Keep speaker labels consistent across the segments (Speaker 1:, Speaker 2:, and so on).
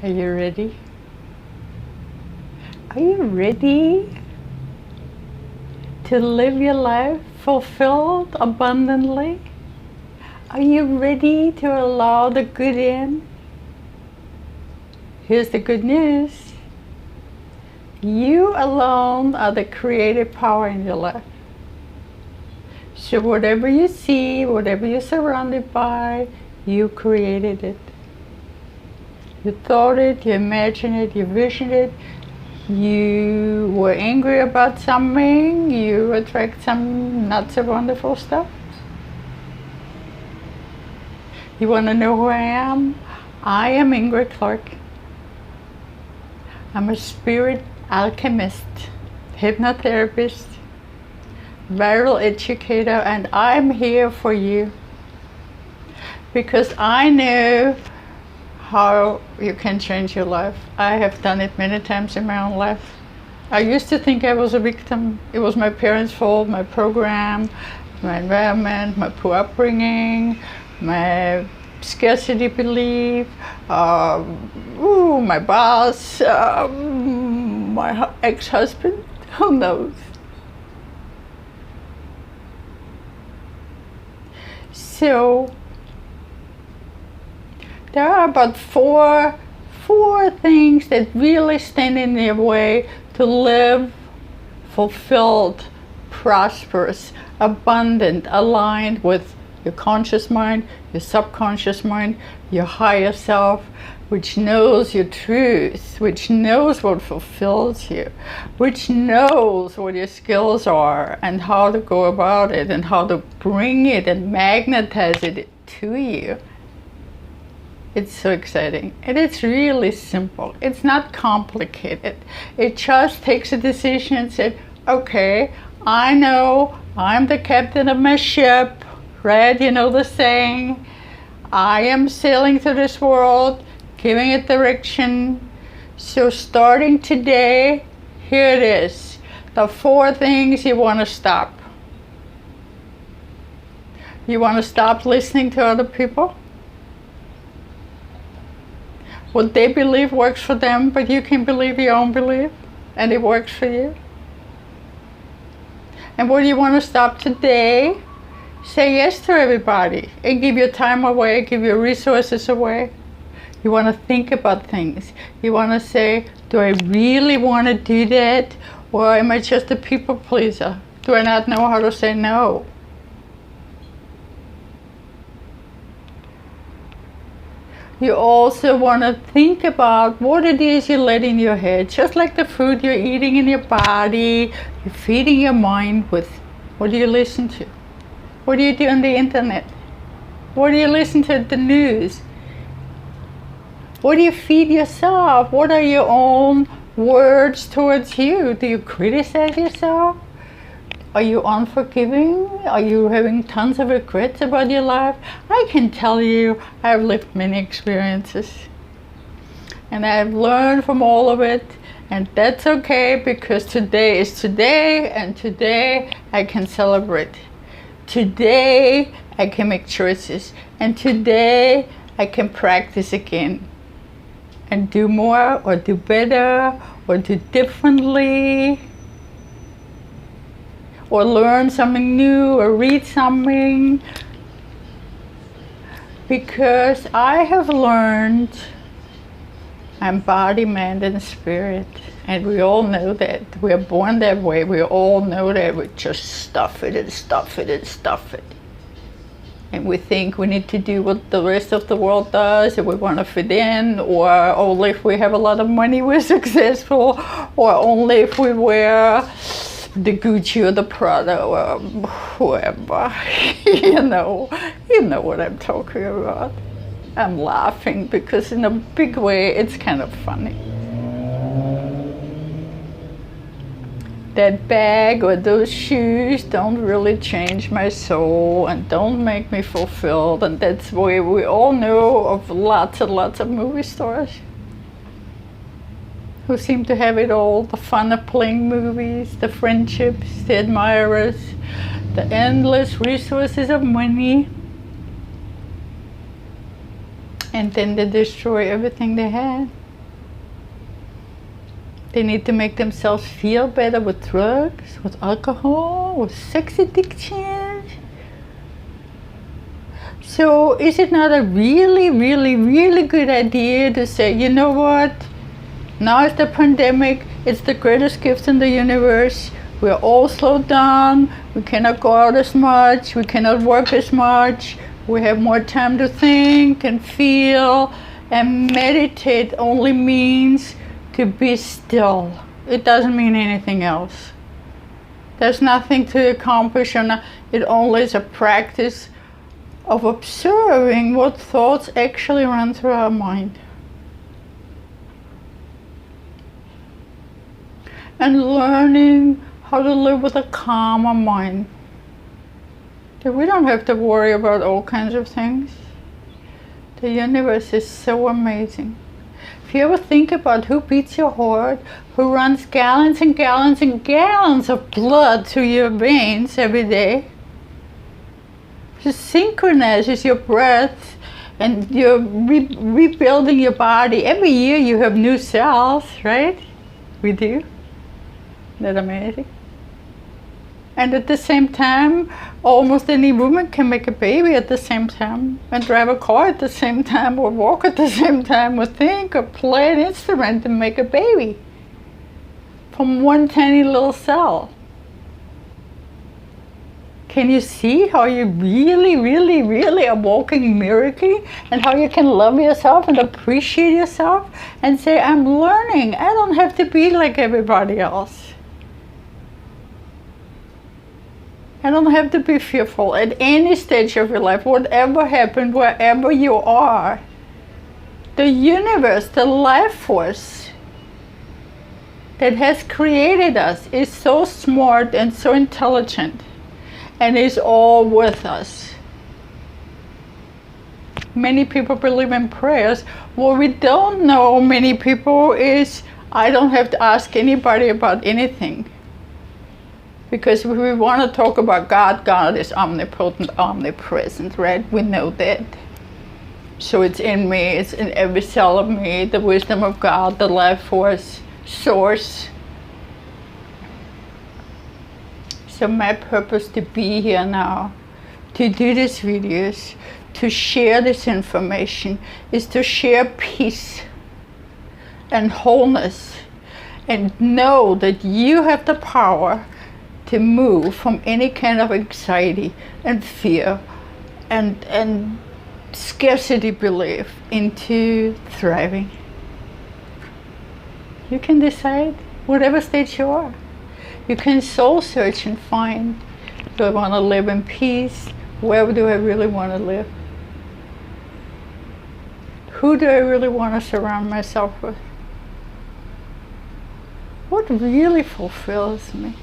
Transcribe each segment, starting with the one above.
Speaker 1: Are you ready? Are you ready to live your life fulfilled abundantly? Are you ready to allow the good in? Here's the good news. You alone are the creative power in your life. So whatever you see, whatever you're surrounded by, you created it. You thought it, you imagined it, you visioned it. You were angry about something, you attract some not so wonderful stuff. You want to know who I am? I am Ingrid Clark. I'm a spirit alchemist, hypnotherapist, viral educator, and I'm here for you because I know how you can change your life. I have done it many times in my own life. I used to think I was a victim. It was my parents' fault, my program, my environment, my poor upbringing, my scarcity belief, my boss, my ex-husband, who knows? So there are about four things that really stand in their way to live fulfilled, prosperous, abundant, aligned with your conscious mind, your subconscious mind, your higher self, which knows your truth, which knows what fulfills you, which knows what your skills are and how to go about it and how to bring it and magnetize it to you. It's so exciting, and it's really simple. It's not complicated. It just takes a decision and said, okay, I know I'm the captain of my ship, right? You know the saying, I am sailing through this world, giving it direction. So starting today, here it is. The 4 things you want to stop. You want to stop listening to other people. What they believe works for them, but you can believe your own belief, and it works for you. And what do you want to stop today? Say yes to everybody and give your time away, give your resources away. You want to think about things. You want to say, do I really want to do that? Or am I just a people pleaser? Do I not know how to say no? You also want to think about what it is you let in your head. Just like the food you're eating in your body, you're feeding your mind with what do you listen to? What do you do on the internet? What do you listen to at the news? What do you feed yourself? What are your own words towards you? Do you criticize yourself? Are you unforgiving? Are you having tons of regrets about your life? I can tell you, I've lived many experiences. And I've learned from all of it. And that's okay, because today is today, and today I can celebrate. Today I can make choices. And today I can practice again. And do more, or do better, or do differently. Or learn something new, or read something. Because I have learned I'm body, mind, and spirit. And we all know that. We are born that way. We all know that. We just stuff it and stuff it and stuff it. And we think we need to do what the rest of the world does, and we want to fit in, or only if we have a lot of money we're successful, or only if we wear the Gucci or the Prada or whoever. you know what I'm talking about. I'm laughing because in a big way it's kind of funny. That bag or those shoes don't really change my soul and don't make me fulfilled, and that's why we all know of lots and lots of movie stars who seem to have it all, the fun of playing movies, the friendships, the admirers, the endless resources of money, and then they destroy everything they had. They need to make themselves feel better with drugs, with alcohol, with sex addiction. So is it not a really, really, really good idea to say, you know what? Now it's the pandemic, it's the greatest gift in the universe. We're all slowed down, we cannot go out as much, we cannot work as much, we have more time to think and feel, and meditate only means to be still. It doesn't mean anything else. There's nothing to accomplish, and it only is a practice of observing what thoughts actually run through our mind. And learning how to live with a calmer mind. That we don't have to worry about all kinds of things. The universe is so amazing. If you ever think about who beats your heart, who runs gallons and gallons and gallons of blood through your veins every day, just synchronizes your breath, and you're rebuilding your body. Every year you have new cells, right? We do. Isn't that amazing? And at the same time, almost any woman can make a baby at the same time, and drive a car at the same time, or walk at the same time, or think, or play an instrument and make a baby from one tiny little cell. Can you see how you really, really, really are walking miracle, and how you can love yourself and appreciate yourself and say, I'm learning. I don't have to be like everybody else. I don't have to be fearful at any stage of your life, whatever happened, wherever you are. The universe, the life force that has created us is so smart and so intelligent, and is all with us. Many people believe in prayers. What we don't know, many people, is I don't have to ask anybody about anything. Because if we want to talk about God, God is omnipotent, omnipresent, right? We know that. So it's in me, it's in every cell of me, the wisdom of God, the life force, source. So my purpose to be here now, to do these videos, to share this information, is to share peace and wholeness, and know that you have the power to move from any kind of anxiety and fear and scarcity belief into thriving. You can decide whatever stage you are. You can soul search and find, do I want to live in peace? Where do I really want to live? Who do I really want to surround myself with? What really fulfills me?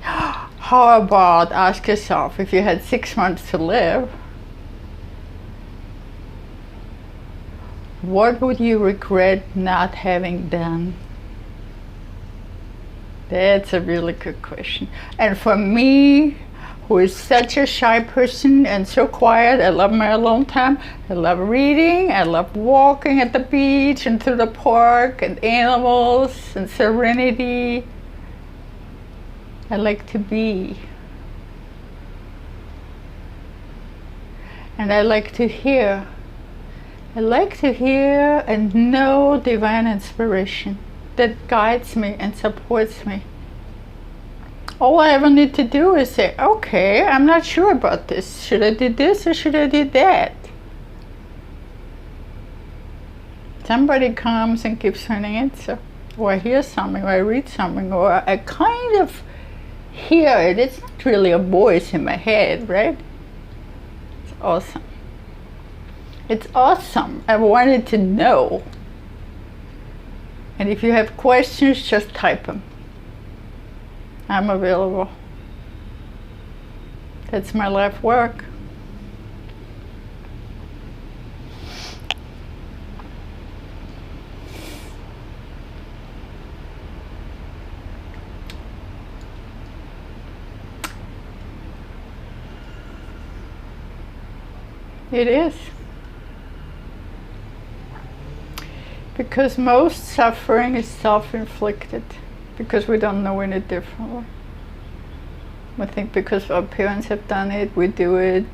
Speaker 1: How about ask yourself, if you had 6 months to live, what would you regret not having done? That's a really good question. And for me, who is such a shy person and so quiet, I love my alone time, I love reading, I love walking at the beach and through the park, and animals and serenity. I like to be. And I like to hear. I like to hear and know divine inspiration that guides me and supports me. All I ever need to do is say, okay, I'm not sure about this. Should I do this or should I do that? Somebody comes and gives me an answer. Or I hear something, or I read something, or I kind of hear it. It's not really a voice in my head, right? It's awesome. It's awesome. I wanted to know. And if you have questions, just type them. I'm available. That's my life work. It is. Because most suffering is self-inflicted, because we don't know any differently. I think because our parents have done it, we do it,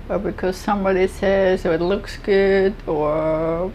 Speaker 1: or because somebody says, or it looks good, or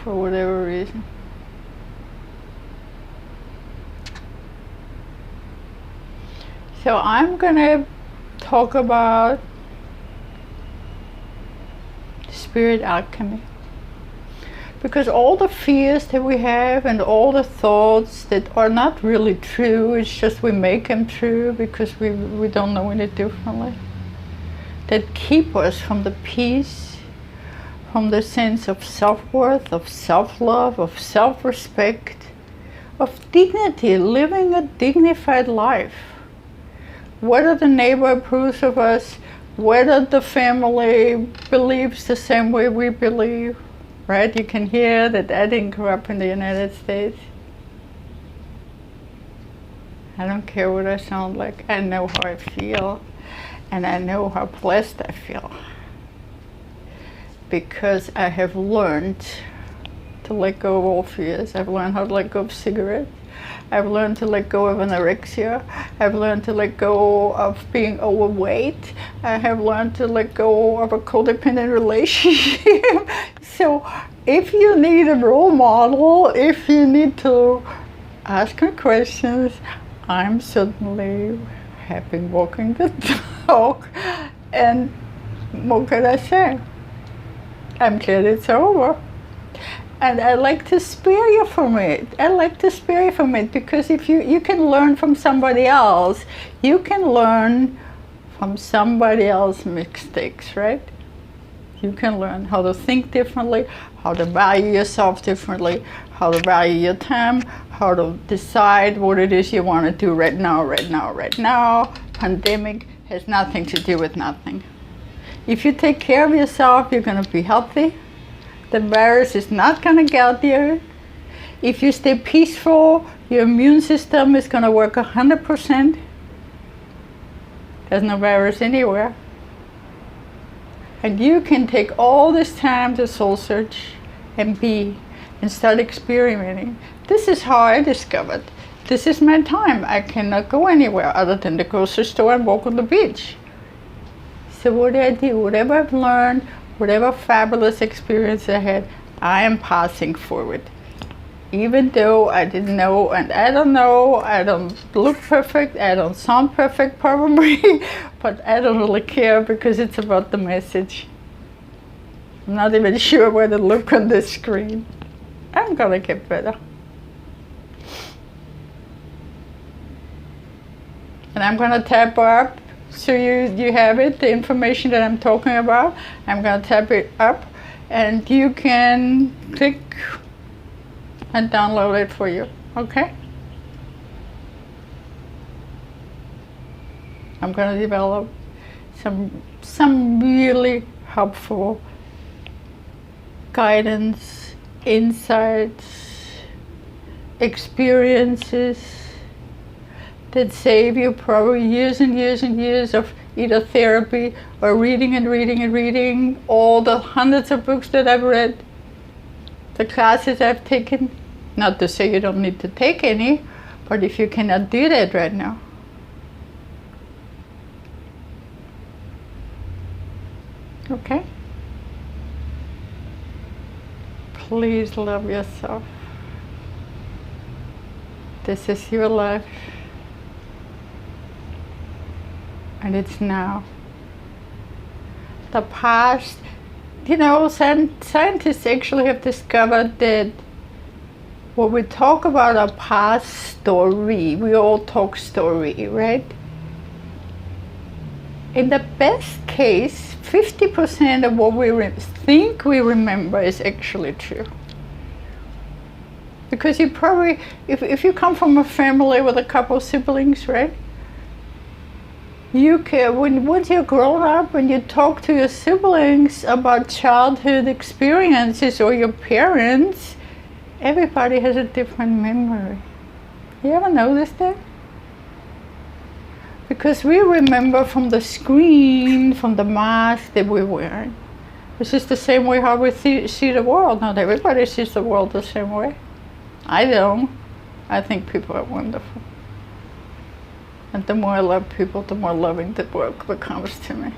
Speaker 1: for whatever reason. So I'm gonna talk about spirit alchemy. Because all the fears that we have and all the thoughts that are not really true, it's just we make them true because we don't know any differently, that keep us from the peace, from the sense of self-worth, of self-love, of self-respect, of dignity, living a dignified life. Whether the neighbor approves of us, whether the family believes the same way we believe, right? You can hear that I didn't grow up in the United States. I don't care what I sound like. I know how I feel, and I know how blessed I feel. Because I have learned to let go of all fears. I've learned how to let go of cigarettes. I've learned to let go of anorexia. I've learned to let go of being overweight. I have learned to let go of a codependent relationship. So if you need a role model, if you need to ask me questions, I'm certainly happy walking the dog. And what can I say? I'm glad it's over. And I like to spare you from it. I like to spare you from it because if you can learn from somebody else, you can learn from somebody else's mistakes, right? You can learn how to think differently, how to value yourself differently, how to value your time, how to decide what it is you want to do right now, right now, right now. Pandemic has nothing to do with nothing. If you take care of yourself, you're going to be healthy. The virus is not going to get there. If you stay peaceful, your immune system is going to work 100%. There's no virus anywhere. And you can take all this time to soul search and be and start experimenting. This is how I discovered. This is my time. I cannot go anywhere other than the grocery store and walk on the beach. So what do I do? Whatever I've learned, whatever fabulous experience I had, I am passing forward. Even though I didn't know, and I don't know, I don't look perfect, I don't sound perfect probably, but I don't really care because it's about the message. I'm not even sure where to look on the screen. I'm gonna get better. And I'm gonna tap up. So you have it, the information that I'm talking about. I'm going to tap it up and you can click and download it for you, okay? I'm going to develop some really helpful guidance, insights, experiences that save you probably years and years and years of either therapy or reading and reading and reading all the hundreds of books that I've read, the classes I've taken. Not to say you don't need to take any, but if you cannot do that right now, okay? Please love yourself. This is your life. And it's now. The past, you know, scientists actually have discovered that when we talk about our past story, we all talk story, right? In the best case, 50% of what we think we remember is actually true. Because you probably, if you come from a family with a couple of siblings, right? You can, once you're grown up, when you talk to your siblings about childhood experiences or your parents, everybody has a different memory. You ever noticed that? Because we remember from the screen, from the mask that we're wearing. It's just the same way how we see the world. Not everybody sees the world the same way. I don't. I think people are wonderful. And the more I love people, the more loving the world becomes to me.